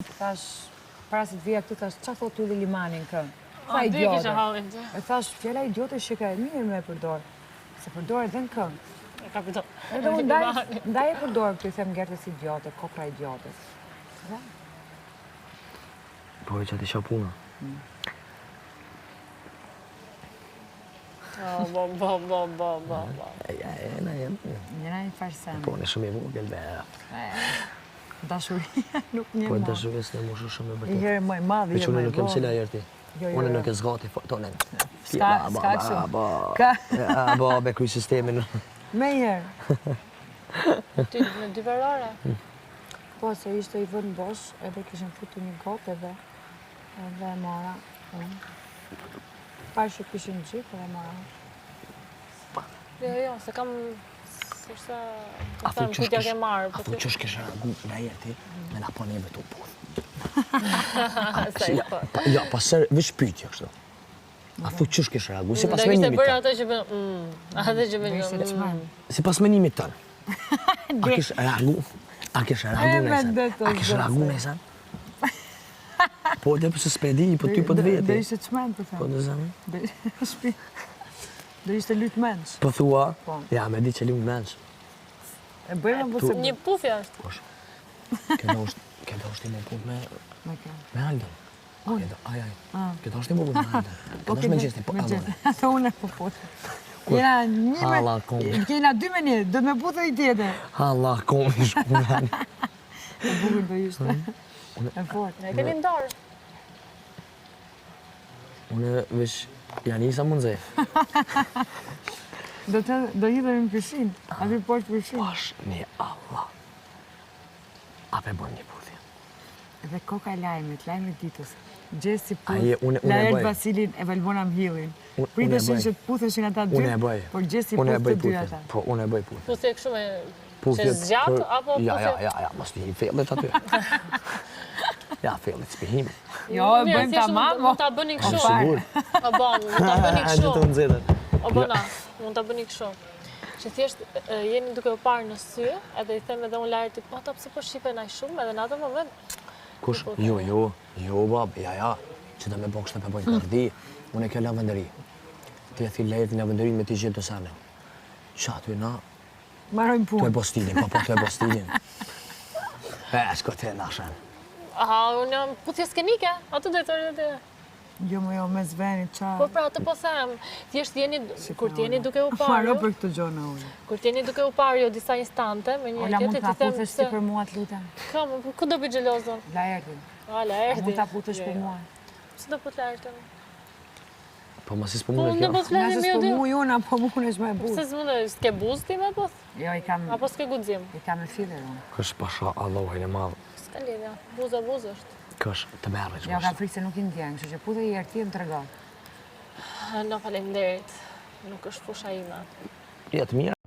Thash, para se të vija këtu, thash, qa thot Tulli Limani në këngë? Tha Dy idiote. kishe hallin që. E thash, fjalla idiote që ka e mirë me përdor. Se përdor edhe në këngë. E ka përdor. Edhe unë ndaj e përdor këtu i them gertës idiote, kokra idiotes. Po e që ati isha puna. Bo. Jena. Njëra një farsem. Po, në shumë e vogël be. Dashuria nuk një Po, ma. dashurisë në moshë shumë e I bërtet. herë më madhe, Veç i unë herë nuk më kem sila jerti. Jo, Unë nuk e zgati tonen. S'ka kështu. Ka. Ba, be kry sistemin. Me i herë. Ty në dy verore. Po, se ishte i vënë bosh, edhe kishin futu një gotë edhe e mora unë. Parë që kishin gjipë edhe mora. Jo, se kam... Sërsa... A thu kujtja ke marë. A thu qësh kisha ragu nga jerti, me na po neve të puth. Ja, pasër, vish pytja kështu. A thu qësh kisha ragu, si pas menimit bërë tënë. ato që bën... Ato që bën... Ishte të shmanë. Si pas menimit tënë. A kish ragu? A kish ragu në esan? A kish ragu në esan? Po, dhe përse s'pedi, po ty po të veti. Dhe ishte të shmanë, po Po them. të zemë? Dhe ishte lytë mensh. Po thua, Po. ja, me di që lumë mensh. E bëjmë po se... Një pufja është. Posh, këta është i më punë me Alden. Aj. Këta është i më punë me Alden. Këta është me gjesti, po Alden. Ato unë e po putë. Jena një me... Hala, kom. Kena dy me një, do të me putë dhe i tjetër. Hala, kom, në shkullani. E bukur do ishte. E fort. Ne keni ndarë. Unë vesh, janë isa mund zef. Do hidhemi në pishin, aty poshtë pishin. Pash, me Allah. Ape bon një puthje. Edhe koka lajmet ditës. Gjesi Aje, puth, unë e Laert bëj. Vasilin e Valbona Mhillin. Unë e Priteshin bëj. që të putheshin ata dy, Unë e bëj. por Gjesi Unë e puth bëj të dy puthje. ata. Po, unë e bëj puthje. Puthje kështu me... Që Puthjet zgjat, për- apo puthje? Ja, mos t'i fellet aty. Ja, fellet s'pihim. Jo, e bëjmë tamam, Mund ta bëni kështu. Sigur. O bon, mund ta bëni Që të kështu. nëzitën. O bona, mund ta bëni kështu. Që thjesht jeni duke u parë në sy, edhe i them edhe unë Laertit, po ata pse po shipen aq shumë, edhe në atë moment Kush? Jo, bab, ja. Që të me bo kështë të përbojnë kardi, unë e kjo lavendëri. Ti e thi Laertin lavendërin me ti gjithë të sene. Qa aty na, marojmë tu e punë. bo stilin, po tu e bo stilin. Shko te nashen. aha, unë jam puthje skenike, atë drejtori dhe. Jo, me zvenit, qa... Po pra, atë po them, thjesht jeni, kur t'jeni duke u Maro parë, për këtë gjona unë. kur t'jeni duke u parë jo disa instante, me një Ola, mund tjetër ta t'i them puthesh ti për mua të lutem. Kam, ku do bëj xhelozon? Laertin. Laerti. Mund ta puthesh për mua. Si do put Laertin? Po ma si s'po Po mune unë do kjo. po flasim Nëse me ju s'po dy. mu jona, po mu nesh me buzë. Pse s'mund s'ke buzë ti me puth? Jo, i kam Apo s'ke guxim? e filler unë. Kësh pasha Allahin e madhë. S'ka lidhja. Buza buzë është. Kësh të merë Jo, ka frikë se nuk i ndjen, kështu që puthe i erti më të regon. No, faleminderit. Nuk është fusha ime. Jetë mirë.